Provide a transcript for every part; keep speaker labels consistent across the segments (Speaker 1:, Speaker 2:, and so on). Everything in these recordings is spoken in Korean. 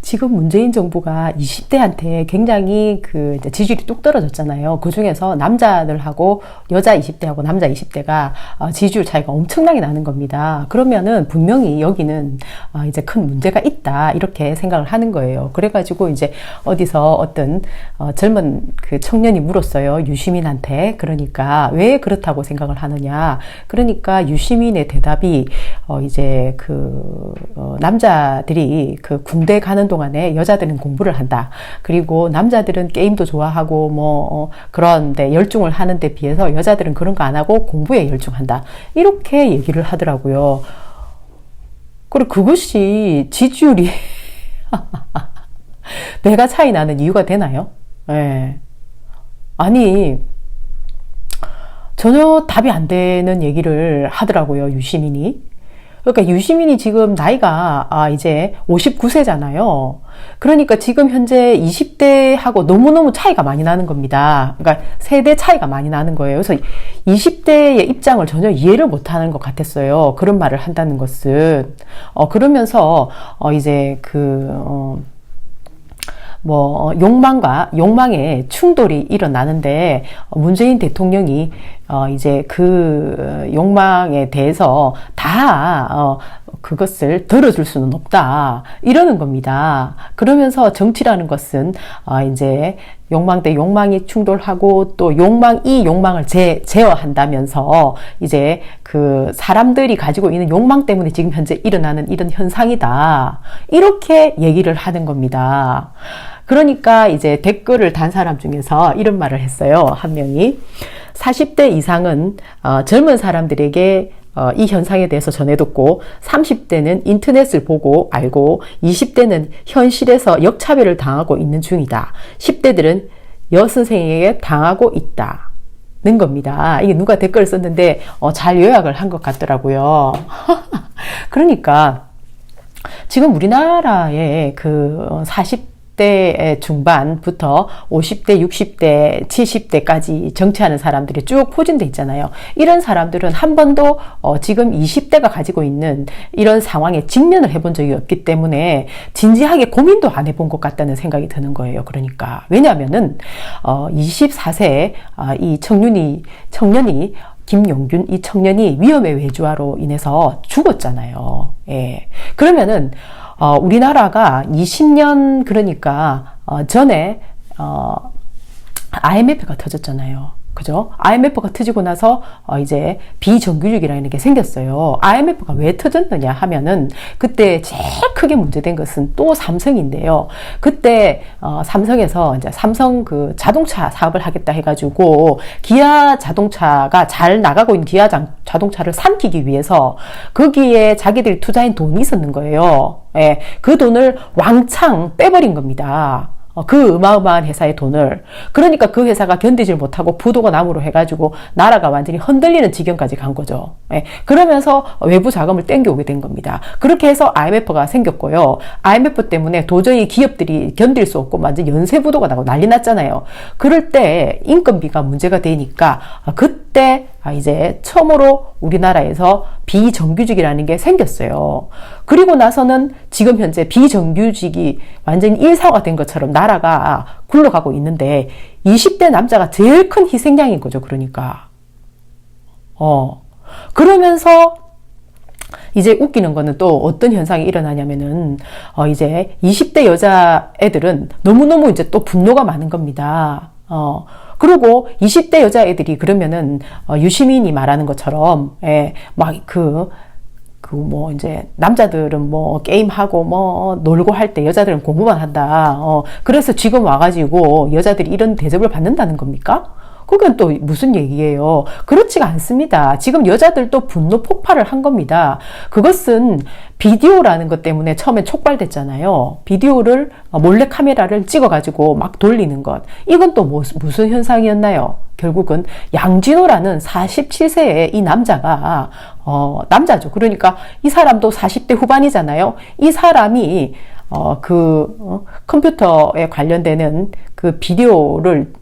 Speaker 1: 지금 문재인 정부가 20대한테 굉장히 이제 지지율이 뚝 떨어졌잖아요. 그 중에서 남자들하고 여자 20대하고 남자 20대가 지지율 차이가 엄청나게 나는 겁니다. 그러면은 분명히 여기는 이제 큰 문제가 있다, 이렇게 생각을 하는 거예요. 그래가지고 이제 어디서 어떤 젊은 그 청년이 물었어요, 유시민한테. 그러니까 왜 그렇다고 생각을 하느냐. 그러니까 유시민의 대답이 이제 남자들이 군대 가는 동안에 여자들은 공부를 한다. 그리고 남자들은 게임도 좋아하고 그런데 열중을 하는데 비해서 여자들은 그런 거 안 하고 공부에 열중한다. 이렇게 얘기를 하더라고요. 그리고 그것이 지지율이 배가 차이 나는 이유가 되나요? 네. 아니, 전혀 답이 안 되는 얘기를 하더라고요, 유시민이. 그러니까 유시민이 지금 나이가 이제 59세잖아요. 그러니까 지금 현재 20대하고 너무너무 차이가 많이 나는 겁니다. 그러니까 세대 차이가 많이 나는 거예요. 그래서 20대의 입장을 전혀 이해를 못하는 것 같았어요. 그런 말을 한다는 것은. 그러면서 이제 욕망의 충돌이 일어나는데, 문재인 대통령이, 이제 욕망에 대해서 그것을 들어줄 수는 없다, 이러는 겁니다. 그러면서 정치라는 것은, 이제 욕망 대 욕망이 충돌하고 또 욕망을 제어한다면서 이제 사람들이 가지고 있는 욕망 때문에 지금 현재 일어나는 이런 현상이다, 이렇게 얘기를 하는 겁니다. 그러니까 이제 댓글을 단 사람 중에서 이런 말을 했어요. 한 명이 40대 이상은 젊은 사람들에게 이 현상에 대해서 전해뒀고, 30대는 인터넷을 보고 알고, 20대는 현실에서 역차별을 당하고 있는 중이다. 10대들은 여선생에게 당하고 있다는 겁니다. 이게 누가 댓글을 썼는데 잘 요약을 한 것 같더라고요. 그러니까 지금 우리나라의 40대 중반부터 50대, 60대, 70대까지 정치하는 사람들이 쭉 포진돼 있잖아요. 이런 사람들은 한 번도 지금 20대가 가지고 있는 이런 상황에 직면을 해본 적이 없기 때문에 진지하게 고민도 안 해본 것 같다는 생각이 드는 거예요. 그러니까 왜냐하면은 24세 이 청년이 김용균 이 청년이 위험의 외주화로 인해서 죽었잖아요. 예. 그러면은 우리나라가 20년 그러니까 전에 IMF가 터졌잖아요. 그죠? IMF가 터지고 나서 이제 비정규직이라는 게 생겼어요. IMF가 왜 터졌느냐 하면은 그때 제일 크게 문제된 것은 또 삼성인데요. 그때 삼성에서 이제 삼성 자동차 사업을 하겠다 해가지고 기아 자동차가 잘 나가고 있는 기아 자동차를 삼키기 위해서 거기에 자기들이 투자한 돈이 있었는 거예요. 예, 그 돈을 왕창 빼버린 겁니다. 그 어마어마한 회사의 돈을. 그러니까 그 회사가 견디질 못하고 부도가 나무로 해가지고 나라가 완전히 흔들리는 지경까지 간 거죠. 예. 그러면서 외부 자금을 땡겨오게 된 겁니다. 그렇게 해서 IMF가 생겼고요. IMF 때문에 도저히 기업들이 견딜 수 없고 완전 연쇄부도가 나고 난리 났잖아요. 그럴 때 인건비가 문제가 되니까 그때 이제 처음으로 우리나라에서 비정규직이라는 게 생겼어요. 그리고 나서는 지금 현재 비정규직이 완전히 일사화가 된 것처럼 나라가 굴러가고 있는데 20대 남자가 제일 큰 희생양인 거죠. 그러니까. 그러면서 이제 웃기는 거는 또 어떤 현상이 일어나냐면은 이제 20대 여자애들은 너무너무 이제 또 분노가 많은 겁니다. 그리고 20대 여자애들이 그러면은 유시민이 말하는 것처럼 이제 남자들은 게임하고 놀고 할 때 여자들은 공부만 한다. 그래서 지금 와가지고 여자들이 이런 대접을 받는다는 겁니까? 그건 또 무슨 얘기예요? 그렇지가 않습니다. 지금 여자들도 분노 폭발을 한 겁니다. 그것은 비디오라는 것 때문에 처음에 촉발됐잖아요. 비디오를 몰래 카메라를 찍어가지고 막 돌리는 것. 이건 또 무슨 현상이었나요? 결국은 양진호라는 47세의 이 남자가 남자죠. 그러니까 이 사람도 40대 후반이잖아요. 이 사람이 컴퓨터에 관련되는 비디오를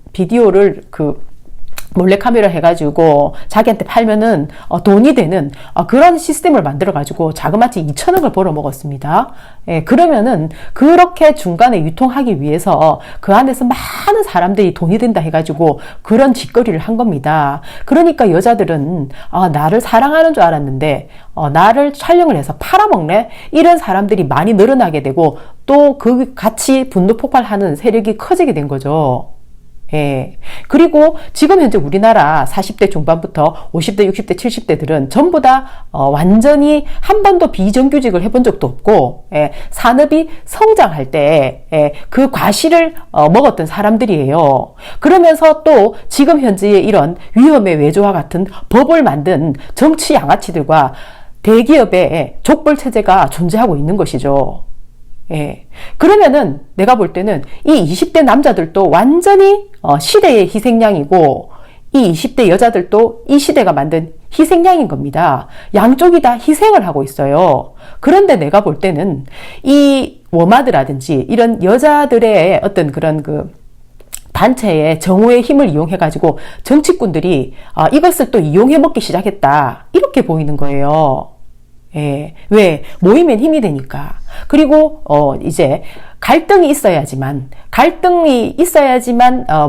Speaker 1: 몰래카메라 해가지고 자기한테 팔면은 돈이 되는 그런 시스템을 만들어가지고 자그마치 2천억을 벌어먹었습니다. 예, 그러면은 그렇게 중간에 유통하기 위해서 그 안에서 많은 사람들이 돈이 된다 해가지고 그런 짓거리를 한 겁니다. 그러니까 여자들은 나를 사랑하는 줄 알았는데 나를 촬영을 해서 팔아먹네? 이런 사람들이 많이 늘어나게 되고 또 그 같이 분노 폭발하는 세력이 커지게 된 거죠. 예. 그리고 지금 현재 우리나라 40대 중반부터 50대, 60대, 70대들은 전부 다 완전히 한 번도 비정규직을 해본 적도 없고, 예, 산업이 성장할 때, 예, 그 과실을 먹었던 사람들이에요. 그러면서 또 지금 현재의 이런 위험의 외조와 같은 법을 만든 정치 양아치들과 대기업의 족벌 체제가 존재하고 있는 것이죠. 예. 그러면은 내가 볼 때는 이 20대 남자들도 완전히 시대의 희생양이고 이 20대 여자들도 이 시대가 만든 희생양인 겁니다. 양쪽이 다 희생을 하고 있어요. 그런데 내가 볼 때는 이 워마드라든지 이런 여자들의 어떤 그런 그 단체의 정오의 힘을 이용해가지고 정치꾼들이 이것을 또 이용해 먹기 시작했다. 이렇게 보이는 거예요. 예. 왜? 모이면 힘이 되니까. 그리고, 이제, 갈등이 있어야지만,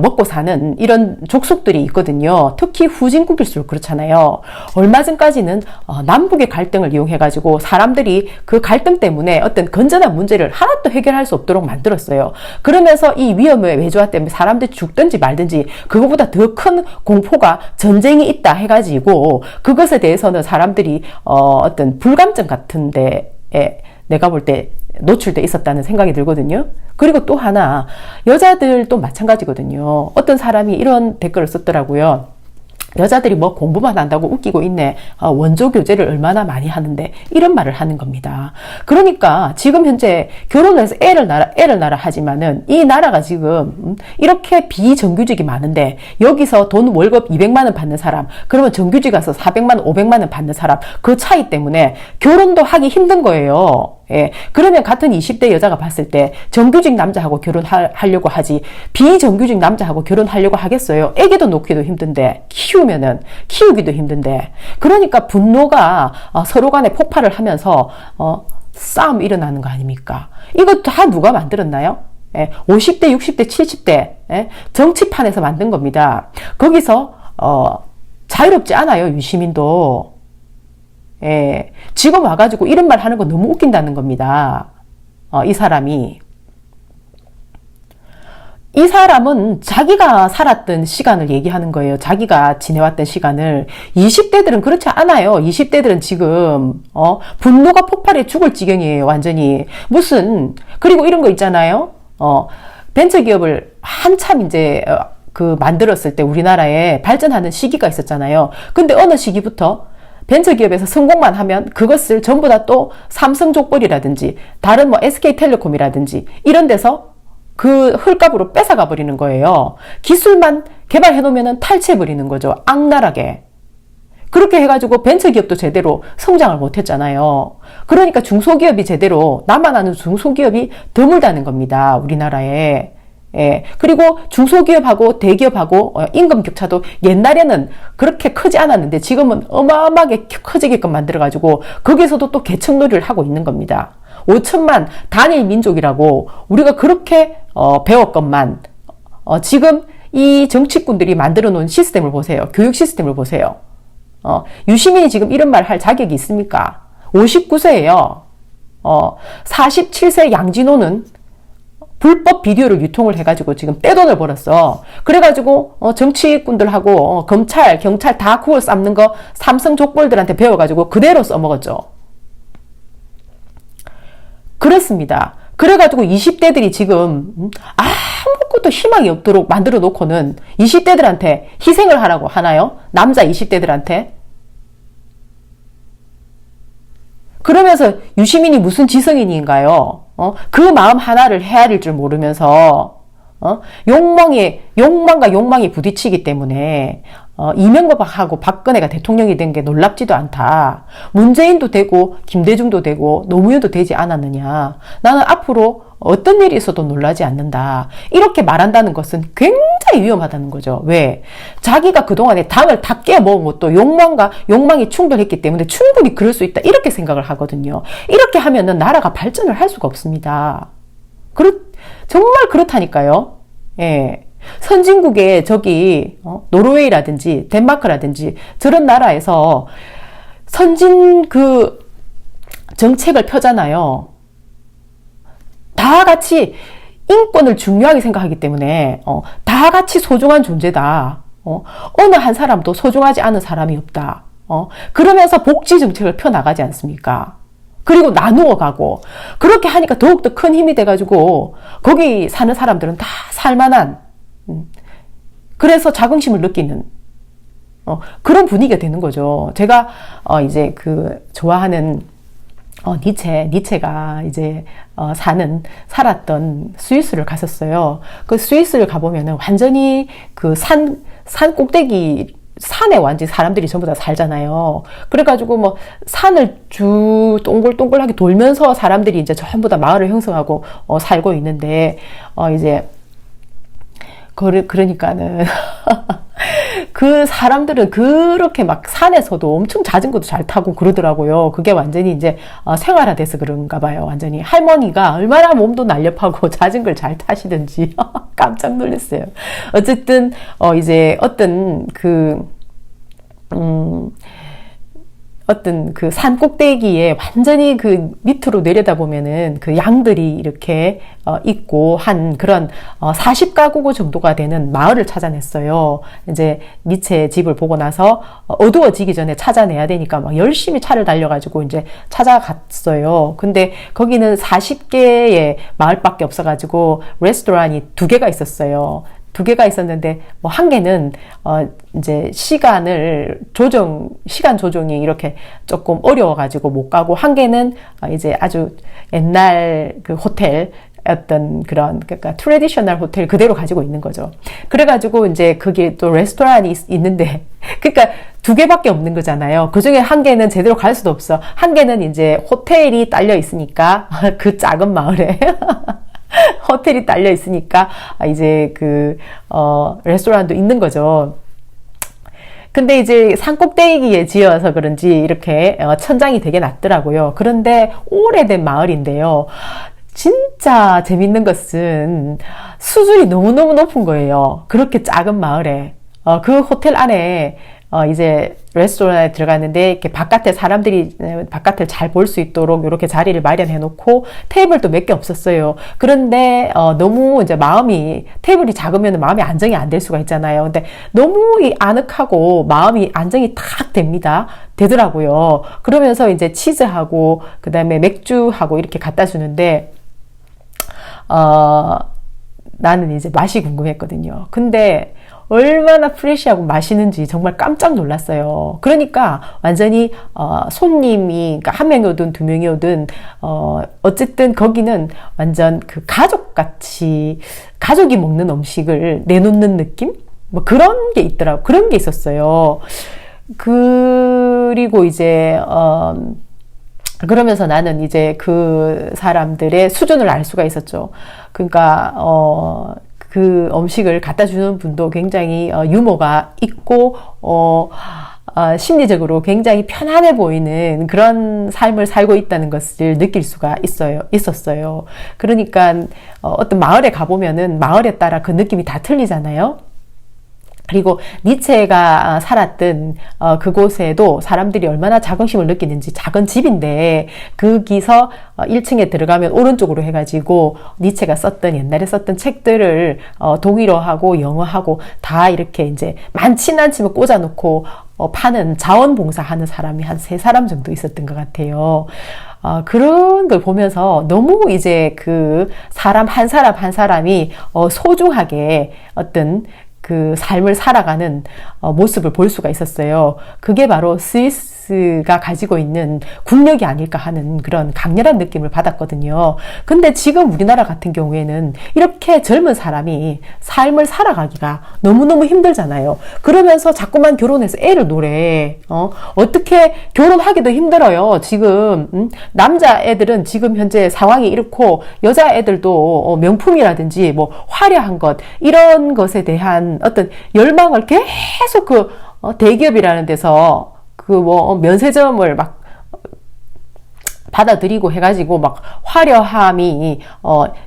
Speaker 1: 먹고 사는 이런 족속들이 있거든요. 특히 후진국일수록 그렇잖아요. 얼마 전까지는, 남북의 갈등을 이용해가지고 사람들이 그 갈등 때문에 어떤 건전한 문제를 하나도 해결할 수 없도록 만들었어요. 그러면서 이 위험의 외조화 때문에 사람들이 죽든지 말든지 그거보다 더 큰 공포가 전쟁이 있다 해가지고 그것에 대해서는 사람들이, 어떤 불감증 같은 데에 내가 볼 때 노출돼 있었다는 생각이 들거든요. 그리고 또 하나, 여자들도 마찬가지거든요. 어떤 사람이 이런 댓글을 썼더라고요. 여자들이 뭐 공부만 한다고 웃기고 있네. 원조 교제를 얼마나 많이 하는데 이런 말을 하는 겁니다. 그러니까 지금 현재 결혼을 해서 애를 낳아 하지만은 이 나라가 지금 이렇게 비정규직이 많은데 여기서 돈 월급 200만 원 받는 사람, 그러면 정규직 가서 400만 원, 500만 원 받는 사람, 그 차이 때문에 결혼도 하기 힘든 거예요. 예. 그러면 같은 20대 여자가 봤을 때 정규직 남자하고 결혼하려고 하지 비정규직 남자하고 결혼하려고 하겠어요? 애기도 놓기도 힘든데 키우기도 힘든데 그러니까 분노가 서로 간에 폭발을 하면서 싸움이 일어나는 거 아닙니까? 이거 다 누가 만들었나요? 예. 50대, 60대, 70대 예. 정치판에서 만든 겁니다. 거기서 자유롭지 않아요, 유시민도. 예, 지금 와가지고 이런 말 하는 거 너무 웃긴다는 겁니다. 이 사람은 자기가 살았던 시간을 얘기하는 거예요. 자기가 지내왔던 시간을. 20대들은 그렇지 않아요. 20대들은 지금, 분노가 폭발해 죽을 지경이에요. 완전히. 그리고 이런 거 있잖아요. 벤처기업을 한참 이제, 만들었을 때 우리나라에 발전하는 시기가 있었잖아요. 근데 어느 시기부터 벤처기업에서 성공만 하면 그것을 전부 다 또 삼성족벌이라든지 다른 뭐 SK텔레콤이라든지 이런 데서 그 헐값으로 뺏어가 버리는 거예요. 기술만 개발해 놓으면 탈취해 버리는 거죠. 악랄하게. 그렇게 해가지고 벤처기업도 제대로 성장을 못 했잖아요. 그러니까 중소기업이 제대로, 나만 아는 중소기업이 드물다는 겁니다. 우리나라에. 예. 그리고 중소기업하고 대기업하고 임금 격차도 옛날에는 그렇게 크지 않았는데 지금은 어마어마하게 커지게끔 만들어가지고 거기서도 또 계층놀이를 하고 있는 겁니다. 5천만 단일 민족이라고 우리가 그렇게 배웠건만 지금 이 정치꾼들이 만들어 놓은 시스템을 보세요. 교육 시스템을 보세요. 유시민이 지금 이런 말 할 자격이 있습니까? 59세예요. 47세 양진호는 불법 비디오를 유통을 해가지고 지금 떼돈을 벌었어. 그래가지고 정치꾼들하고 검찰, 경찰 다 구워 삶는 거 삼성 족벌들한테 배워가지고 그대로 써먹었죠. 그렇습니다. 그래가지고 20대들이 지금 아무것도 희망이 없도록 만들어 놓고는 20대들한테 희생을 하라고 하나요? 남자 20대들한테? 그러면서 유시민이 무슨 지성인인가요? 그 마음 하나를 헤아릴 줄 모르면서, 욕망과 욕망이 부딪히기 때문에, 이명박하고 박근혜가 대통령이 된 게 놀랍지도 않다. 문재인도 되고, 김대중도 되고, 노무현도 되지 않았느냐. 나는 앞으로 어떤 일이 있어도 놀라지 않는다. 이렇게 말한다는 것은 굉장히 굉장히 위험하다는 거죠. 왜? 자기가 그동안에 당을 다 깨먹은 것도 욕망이 충돌했기 때문에 충분히 그럴 수 있다. 이렇게 생각을 하거든요. 이렇게 하면은 나라가 발전을 할 수가 없습니다. 정말 그렇다니까요. 예. 선진국의 노르웨이라든지 덴마크라든지 저런 나라에서 선진 정책을 펴잖아요. 다 같이 인권을 중요하게 생각하기 때문에 다 같이 소중한 존재다. 어느 한 사람도 소중하지 않은 사람이 없다. 그러면서 복지 정책을 펴나가지 않습니까? 그리고 나누어 가고 그렇게 하니까 더욱더 큰 힘이 돼가지고 거기 사는 사람들은 다 살만한 그래서 자긍심을 느끼는 그런 분위기가 되는 거죠. 제가 이제 좋아하는 니체가 이제 살았던 스위스를 갔었어요. 그 스위스를 가보면은 완전히 산 꼭대기 산에 완전히 사람들이 전부 다 살잖아요. 그래가지고 뭐 산을 동글동글하게 돌면서 사람들이 이제 전부 다 마을을 형성하고 살고 있는데 이제 그러니까는 그 사람들은 그렇게 막 산에서도 엄청 자전거도 잘 타고 그러더라고요. 그게 완전히 이제 생활화돼서 그런가 봐요. 완전히 할머니가 얼마나 몸도 날렵하고 자전거를 잘 타시든지 깜짝 놀랐어요. 어쨌든 이제 어떤 산 꼭대기에 완전히 밑으로 내려다보면은 양들이 이렇게 있고 한 그런 40가구 정도가 되는 마을을 찾아냈어요. 이제 니체 집을 보고 나서 어두워지기 전에 찾아내야 되니까 막 열심히 차를 달려가지고 이제 찾아갔어요. 근데 거기는 40개의 마을밖에 없어가지고 레스토랑이 2개가 있었어요. 2개가 있었는데 뭐 한 개는 이제 시간 조정이 이렇게 조금 어려워가지고 못 가고 한 개는 이제 아주 옛날 호텔 그러니까 트레디셔널 호텔 그대로 가지고 있는 거죠. 그래가지고 이제 거기 또 레스토랑이 있는데 그러니까 2개밖에 없는 거잖아요. 그 중에 한 개는 제대로 갈 수도 없어. 한 개는 이제 호텔이 딸려 있으니까 그 작은 마을에 호텔이 딸려 있으니까 이제 레스토랑도 있는 거죠. 근데 이제 산 꼭대기에 지어서 그런지 이렇게 천장이 되게 낮더라고요. 그런데 오래된 마을인데요. 진짜 재밌는 것은 수준이 너무너무 높은 거예요. 그렇게 작은 마을에. 그 호텔 안에 이제 레스토랑에 들어갔는데 이렇게 바깥에 사람들이 바깥을 잘 볼 수 있도록 이렇게 자리를 마련해 놓고 테이블도 몇 개 없었어요. 그런데 너무 이제 테이블이 작으면 마음이 안정이 안 될 수가 있잖아요. 근데 너무 아늑하고 마음이 안정이 탁 되더라고요. 그러면서 이제 치즈하고 그다음에 맥주하고 이렇게 갖다 주는데 나는 이제 맛이 궁금했거든요. 근데 얼마나 프레시하고 맛있는지 정말 깜짝 놀랐어요. 그러니까 완전히 손님이 그러니까 한 명이 오든 2명이 오든 어쨌든 거기는 완전 가족같이 가족이 먹는 음식을 내놓는 느낌? 뭐 그런 게 있더라고. 그런 게 있었어요. 그리고 이제 그러면서 나는 이제 그 사람들의 수준을 알 수가 있었죠. 그러니까 그 음식을 갖다 주는 분도 굉장히 유머가 있고 심리적으로 굉장히 편안해 보이는 그런 삶을 살고 있다는 것을 느낄 수가 있었어요. 그러니까 어떤 마을에 가보면은 마을에 따라 그 느낌이 다 틀리잖아요. 그리고 니체가 살았던 그곳에도 사람들이 얼마나 자긍심을 느끼는지 작은 집인데 거기서 1층에 들어가면 오른쪽으로 해가지고 니체가 옛날에 썼던 책들을 독일어하고 영어하고 다 이렇게 이제 많지는 않지만 꽂아놓고 파는 자원봉사하는 사람이 한 3사람 정도 있었던 것 같아요. 그런 걸 보면서 너무 이제 사람 한 사람이 소중하게 삶을 살아가는 모습을 볼 수가 있었어요. 그게 바로 스위스 SBS가 가지고 있는 국력이 아닐까 하는 그런 강렬한 느낌을 받았거든요. 근데 지금 우리나라 같은 경우에는 이렇게 젊은 사람이 삶을 살아가기가 너무너무 힘들잖아요. 그러면서 자꾸만 결혼해서 애를 놓으래. 어떻게 결혼하기도 힘들어요. 지금 남자애들은 지금 현재 상황이 이렇고 여자애들도 명품이라든지 뭐 화려한 것 이런 것에 대한 어떤 열망을 계속 대기업이라는 데서 면세점을 막 받아들이고 해가지고 막 화려함이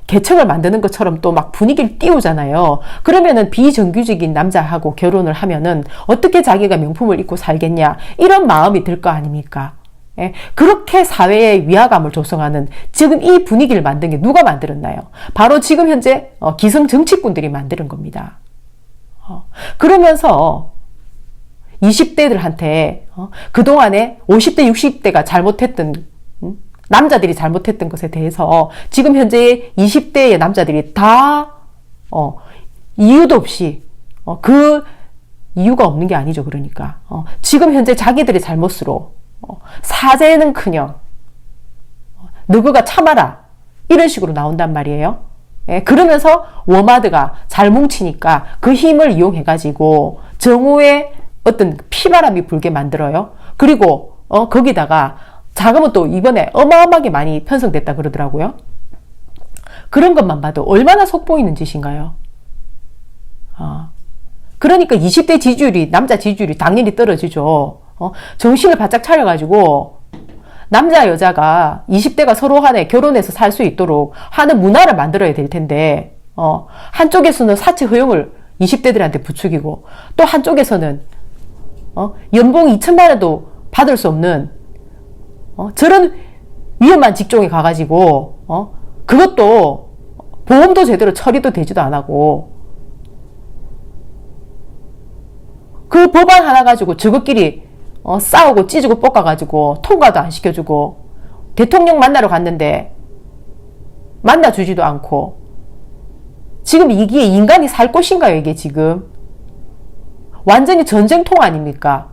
Speaker 1: 계층을 만드는 것처럼 또 막 분위기를 띄우잖아요. 그러면은 비정규직인 남자하고 결혼을 하면은 어떻게 자기가 명품을 입고 살겠냐 이런 마음이 들 거 아닙니까? 예, 그렇게 사회의 위화감을 조성하는 지금 이 분위기를 만든 게 누가 만들었나요? 바로 지금 현재 기성 정치꾼들이 만드는 겁니다. 그러면서 20대들한테 그동안에 50대, 60대가 잘못했던 남자들이 잘못했던 것에 대해서 지금 현재 20대의 남자들이 다 이유도 없이 그 이유가 없는 게 아니죠. 그러니까 지금 현재 자기들의 잘못으로 사죄는커녕 너그가 참아라 이런 식으로 나온단 말이에요. 예, 그러면서 워마드가 잘 뭉치니까 그 힘을 이용해 가지고 정오의 어떤 피바람이 불게 만들어요. 그리고 거기다가 자금은 또 이번에 어마어마하게 많이 편성됐다 그러더라고요. 그런 것만 봐도 얼마나 속보이는 짓인가요? 그러니까 20대 지지율이 남자 지지율이 당연히 떨어지죠. 정신을 바짝 차려가지고 남자 여자가 20대가 서로 간에 결혼해서 살 수 있도록 하는 문화를 만들어야 될 텐데 한쪽에서는 사채 허용을 20대들한테 부추기고 또 한쪽에서는 연봉 2천만 원도 받을 수 없는 저런 위험한 직종에 가가지고 그것도 보험도 제대로 처리도 되지도 안 하고 그 법안 하나 가지고 저것끼리 싸우고 찢고 볶아가지고 통과도 안 시켜주고 대통령 만나러 갔는데 만나주지도 않고 지금 이게 인간이 살 곳인가요? 이게 지금 완전히 전쟁통 아닙니까?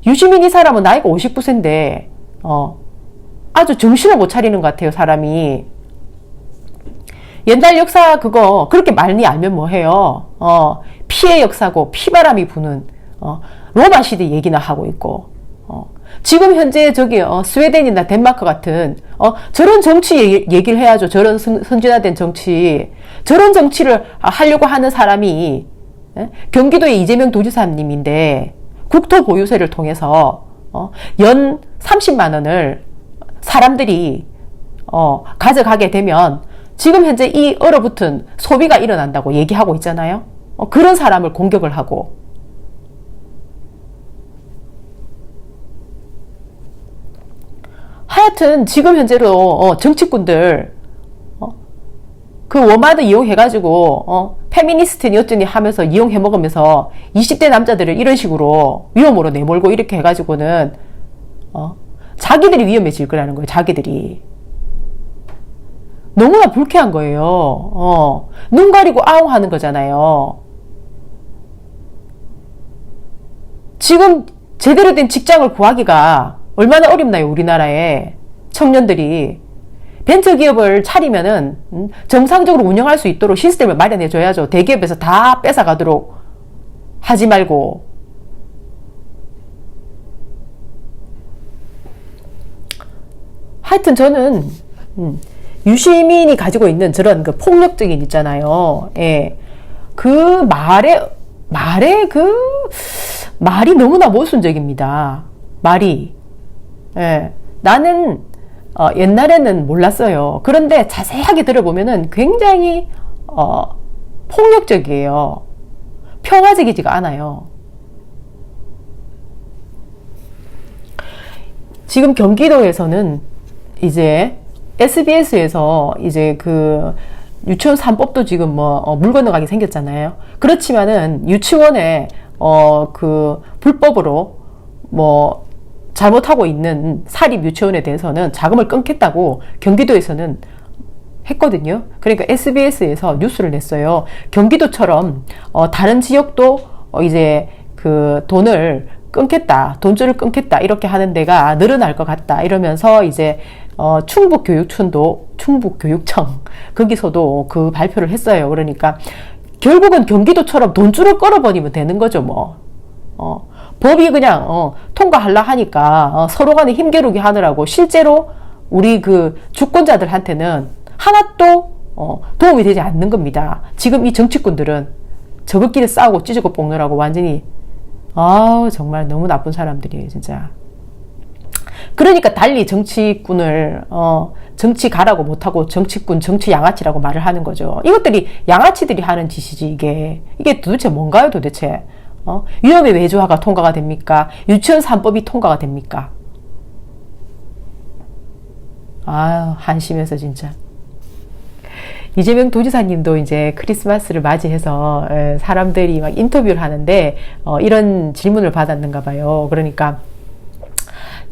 Speaker 1: 유시민 이 사람은 나이가 59세인데 아주 정신을 못 차리는 것 같아요. 사람이 옛날 역사 그거 그렇게 많이 알면 뭐해요. 피해 역사고 피바람이 부는 로마 시대 얘기나 하고 있고 지금 현재 저기 스웨덴이나 덴마크 같은 저런 정치 얘기를 해야죠. 저런 선진화된 정치 저런 정치를 하려고 하는 사람이 경기도의 이재명 도지사님인데 국토보유세를 통해서 연 30만 원을 사람들이 가져가게 되면 지금 현재 이 얼어붙은 소비가 일어난다고 얘기하고 있잖아요. 그런 사람을 공격을 하고 하여튼 지금 현재로 정치꾼들 그 워마드 이용해가지고 페미니스트니 어쩌니 하면서 이용해 먹으면서 20대 남자들을 이런 식으로 위험으로 내몰고 이렇게 해가지고는 자기들이 위험해질 거라는 거예요. 자기들이 너무나 불쾌한 거예요. 눈 가리고 아웅 하는 거잖아요. 지금 제대로 된 직장을 구하기가 얼마나 어렵나요? 우리나라에 청년들이 벤처기업을 차리면은 정상적으로 운영할 수 있도록 시스템을 마련해 줘야죠. 대기업에서 다 뺏어가도록 하지 말고. 하여튼 저는 유시민이 가지고 있는 저런 그 폭력적인 있잖아요. 예. 그 말이 너무나 모순적입니다. 말이. 예. 나는 옛날에는 몰랐어요. 그런데 자세하게 들어보면은 굉장히 폭력적이에요. 평화적이지가 않아요. 지금 경기도에서는 이제 SBS에서 이제 그 유치원 3법도 지금 물 건너가게 생겼잖아요. 그렇지만은 유치원에 그 불법으로 잘못하고 있는 사립 유치원에 대해서는 자금을 끊겠다고 경기도에서는 했거든요. 그러니까 SBS에서 뉴스를 냈어요. 경기도처럼 다른 지역도 이제 그 그 돈을 끊겠다, 돈줄을 끊겠다 이렇게 하는 데가 늘어날 것 같다 이러면서 이제 충북교육청 거기서도 그 발표를 했어요. 그러니까 결국은 경기도처럼 돈줄을 끌어버리면 되는 거죠, 뭐. 법이 그냥 통과하려 하니까 서로 간에 힘겨루기 하느라고 실제로 우리 그 주권자들한테는 하나도 도움이 되지 않는 겁니다. 지금 이 정치꾼들은 저것끼리 싸우고 찢고 볶느라고 완전히 정말 너무 나쁜 사람들이에요, 진짜. 그러니까 달리 정치꾼을 정치 가라고 못하고 정치꾼, 정치 양아치라고 말을 하는 거죠. 이것들이 양아치들이 하는 짓이지. 이게 도대체 뭔가요, 도대체? 위험의 외주화가 통과가 됩니까? 유치원 3법이 통과가 됩니까? 한심해서 진짜. 이재명 도지사님도 이제 크리스마스를 맞이해서 사람들이 막 인터뷰를 하는데 이런 질문을 받았는가 봐요. 그러니까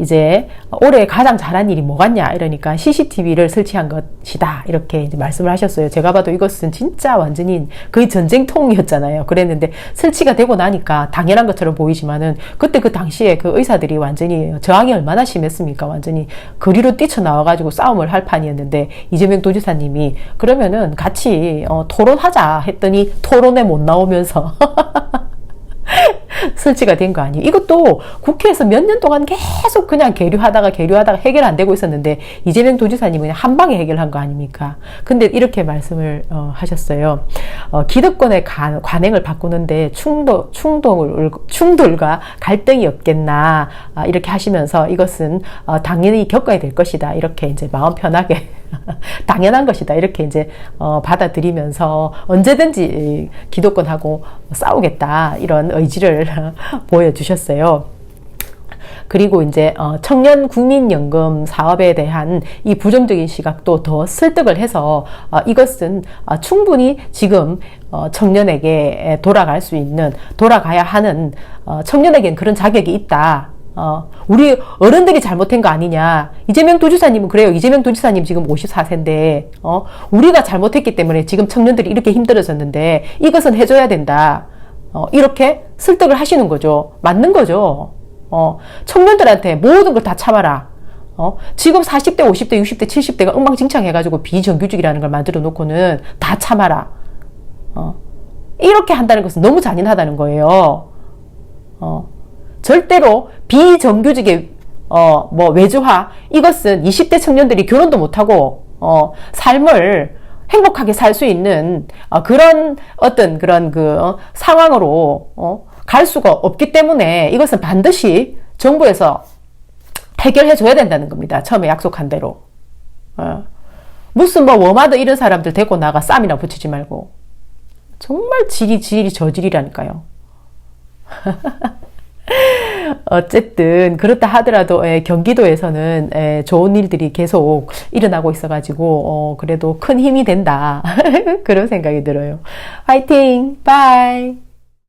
Speaker 1: 이제 올해 가장 잘한 일이 뭐겠냐 이러니까 CCTV를 설치한 것이다 이렇게 이제 말씀을 하셨어요. 제가 봐도 이것은 진짜 완전히 거의 전쟁통이었잖아요. 그랬는데 설치가 되고 나니까 당연한 것처럼 보이지만은 그때 그 당시에 그 의사들이 완전히 저항이 얼마나 심했습니까? 완전히 거리로 뛰쳐나와가지고 싸움을 할 판이었는데 이재명 도지사님이 그러면은 같이 토론하자 했더니 토론에 못 나오면서 설치가 된 거 아니에요. 이것도 국회에서 몇 년 동안 계속 그냥 계류하다가 해결 안 되고 있었는데 이재명 도지사님은 그냥 한 방에 해결한 거 아닙니까? 근데 이렇게 말씀을 하셨어요. 기득권의 관행을 바꾸는데 충돌과 갈등이 없겠나 이렇게 하시면서 이것은 당연히 겪어야 될 것이다. 이렇게 이제 마음 편하게 당연한 것이다. 이렇게 이제 받아들이면서 언제든지 기득권하고 싸우겠다. 이런 의지를 보여주셨어요. 그리고 이제 청년 국민연금 사업에 대한 이 부정적인 시각도 더 설득을 해서 이것은 충분히 지금 청년에게 돌아가야 하는 청년에겐 그런 자격이 있다. 우리 어른들이 잘못한 거 아니냐. 이재명 도지사님은 그래요. 이재명 도지사님 지금 54세인데, 우리가 잘못했기 때문에 지금 청년들이 이렇게 힘들어졌는데, 이것은 해줘야 된다. 이렇게 설득을 하시는 거죠. 맞는 거죠. 청년들한테 모든 걸 다 참아라. 지금 40대, 50대, 60대, 70대가 엉망진창 해가지고 비정규직이라는 걸 만들어 놓고는 다 참아라. 이렇게 한다는 것은 너무 잔인하다는 거예요. 절대로 비정규직의 외주화 이것은 20대 청년들이 결혼도 못하고 삶을 행복하게 살 수 있는 그런 상황으로 갈 수가 없기 때문에 이것은 반드시 정부에서 해결해 줘야 된다는 겁니다. 처음에 약속한 대로. 무슨 워마드 이런 사람들 데리고 나가 쌈이나 붙이지 말고. 정말 질이 저질이라니까요. 어쨌든 그렇다 하더라도 경기도에서는 좋은 일들이 계속 일어나고 있어가지고 그래도 큰 힘이 된다. 그런 생각이 들어요. 화이팅! 바이!